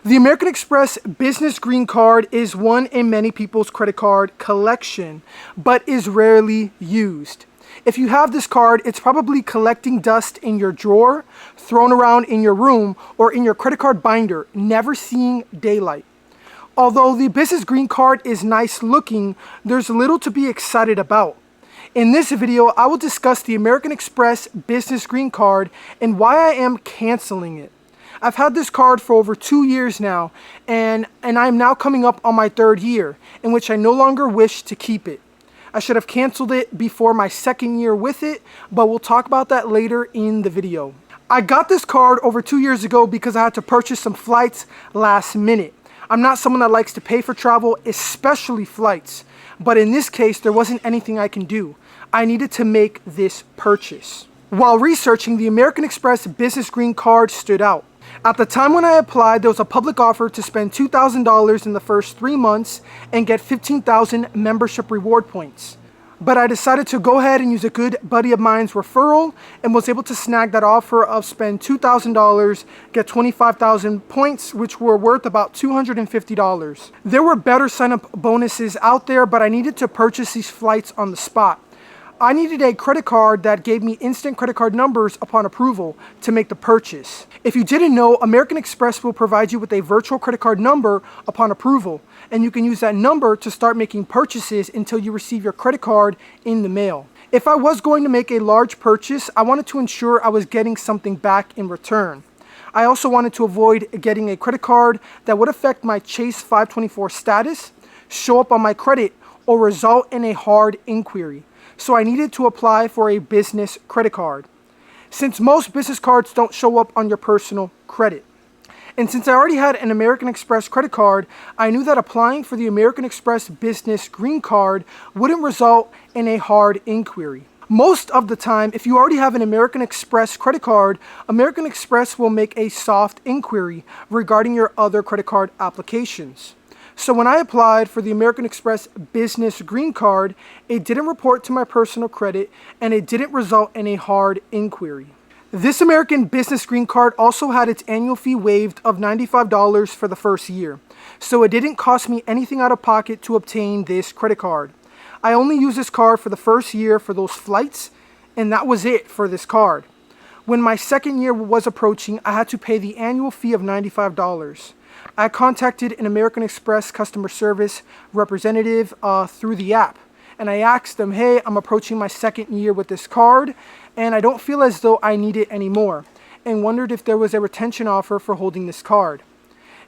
The American Express Business Green Card is one in many people's credit card collection, but is rarely used. If you have this card, it's probably collecting dust in your drawer, thrown around in your room, or in your credit card binder, never seeing daylight. Although the Business Green Card is nice looking, there's little to be excited about. In this video, I will discuss the American Express Business Green Card and why I am canceling it. I've had this card for over 2 years now, and I am now coming up on my 3rd year, in which I no longer wish to keep it. I should have canceled it before my 2nd year with it, but we'll talk about that later in the video. I got this card over 2 years ago because I had to purchase some flights last minute. I'm not someone that likes to pay for travel, especially flights, but in this case, there wasn't anything I can do. I needed to make this purchase. While researching, the American Express Business Green Card stood out. At the time when I applied, there was a public offer to spend $2,000 in the first 3 months and get 15,000 membership reward points. But I decided to go ahead and use a good buddy of mine's referral and was able to snag that offer of spend $2,000, get 25,000 points, which were worth about $250. There were better sign-up bonuses out there, but I needed to purchase these flights on the spot. I needed a credit card that gave me instant credit card numbers upon approval to make the purchase. If you didn't know, American Express will provide you with a virtual credit card number upon approval, and you can use that number to start making purchases until you receive your credit card in the mail. If I was going to make a large purchase, I wanted to ensure I was getting something back in return. I also wanted to avoid getting a credit card that would affect my Chase 524 status, show up on my credit, or result in a hard inquiry. So I needed to apply for a business credit card, since most business cards don't show up on your personal credit. And since I already had an American Express credit card, I knew that applying for the American Express Business Green Card wouldn't result in a hard inquiry. Most of the time, if you already have an American Express credit card, American Express will make a soft inquiry regarding your other credit card applications. So when I applied for the American Express Business Green Card, it didn't report to my personal credit and it didn't result in a hard inquiry. This American Business Green Card also had its annual fee waived of $95 for the first year, so it didn't cost me anything out of pocket to obtain this credit card. I only used this card for the first year for those flights, and that was it for this card. When my 2nd year was approaching, I had to pay the annual fee of $95. I contacted an American Express customer service representative through the app, and I asked them, hey, I'm approaching my 2nd year with this card, and I don't feel as though I need it anymore, and wondered if there was a retention offer for holding this card.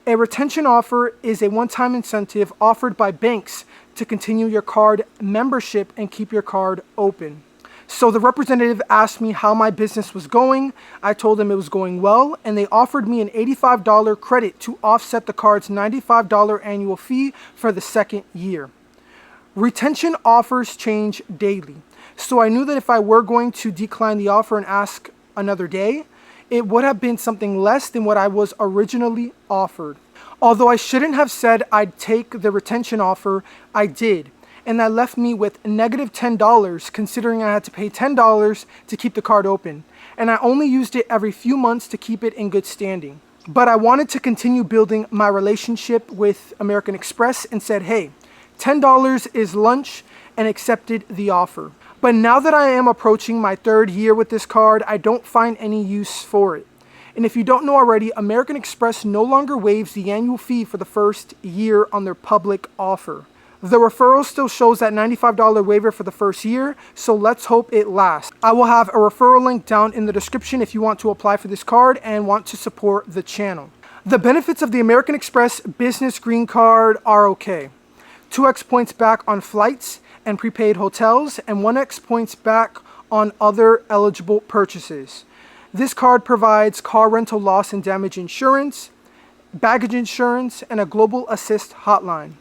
A retention offer is a one-time incentive offered by banks to continue your card membership and keep your card open. So the representative asked me how my business was going. I told them it was going well, and they offered me an $85 credit to offset the card's $95 annual fee for the 2nd year. Retention offers change daily, so I knew that if I were going to decline the offer and ask another day, it would have been something less than what I was originally offered. Although I shouldn't have said I'd take the retention offer, I did. And that left me with negative $10, considering I had to pay $10 to keep the card open. And I only used it every few months to keep it in good standing. But I wanted to continue building my relationship with American Express and said, hey, $10 is lunch, and accepted the offer. But now that I am approaching my 3rd year with this card, I don't find any use for it. And if you don't know already, American Express no longer waives the annual fee for the first year on their public offer. The referral still shows that $95 waiver for the first year, so let's hope it lasts. I will have a referral link down in the description if you want to apply for this card and want to support the channel. The benefits of the American Express Business Green Card are okay. 2x points back on flights and prepaid hotels, and 1x points back on other eligible purchases. This card provides car rental loss and damage insurance, baggage insurance, and a global assist hotline.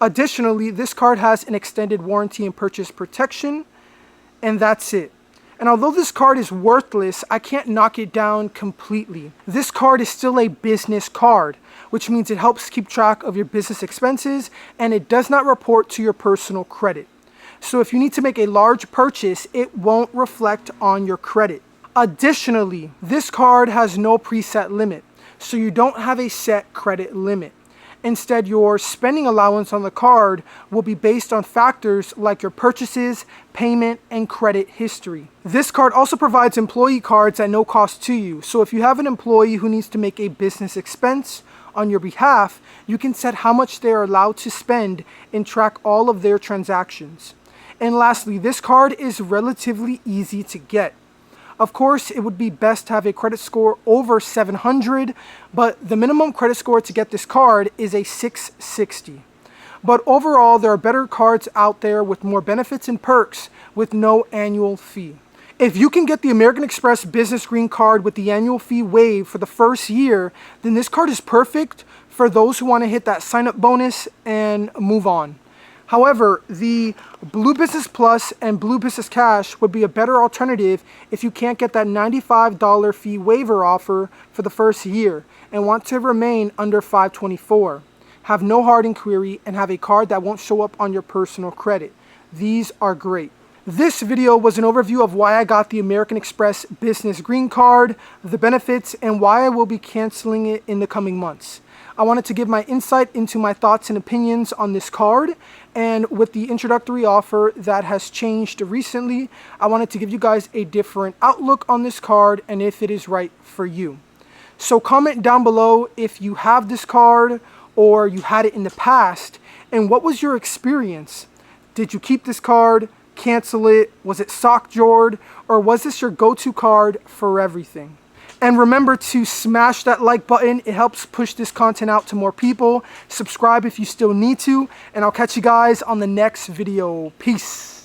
Additionally, this card has an extended warranty and purchase protection, and that's it. And although this card is worthless, I can't knock it down completely. This card is still a business card, which means it helps keep track of your business expenses, and it does not report to your personal credit. So if you need to make a large purchase, it won't reflect on your credit. Additionally, this card has no preset limit. so you don't have a set credit limit. Instead, your spending allowance on the card will be based on factors like your purchases, payment, and credit history. This card also provides employee cards at no cost to you. So if you have an employee who needs to make a business expense on your behalf, you can set how much they are allowed to spend and track all of their transactions. And lastly, this card is relatively easy to get. Of course, it would be best to have a credit score over 700, but the minimum credit score to get this card is a 660. But overall, there are better cards out there with more benefits and perks with no annual fee. If you can get the American Express Business Green Card with the annual fee waived for the first year, then this card is perfect for those who want to hit that sign-up bonus and move on. However, the Blue Business Plus and Blue Business Cash would be a better alternative if you can't get that $95 fee waiver offer for the first year and want to remain under $524. Have no hard inquiry and have a card that won't show up on your personal credit. These are great. This video was an overview of why I got the American Express Business Green Card, the benefits, and why I will be canceling it in the coming months. I wanted to give my insight into my thoughts and opinions on this card, and with the introductory offer that has changed recently, I wanted to give you guys a different outlook on this card and if it is right for you. So comment down below if you have this card or you had it in the past, and what was your experience? Did you keep this card, cancel it, was it sock drawered, or was this your go-to card for everything? And remember to smash that like button. It helps push this content out to more people. Subscribe if you still need to. And I'll catch you guys on the next video. Peace.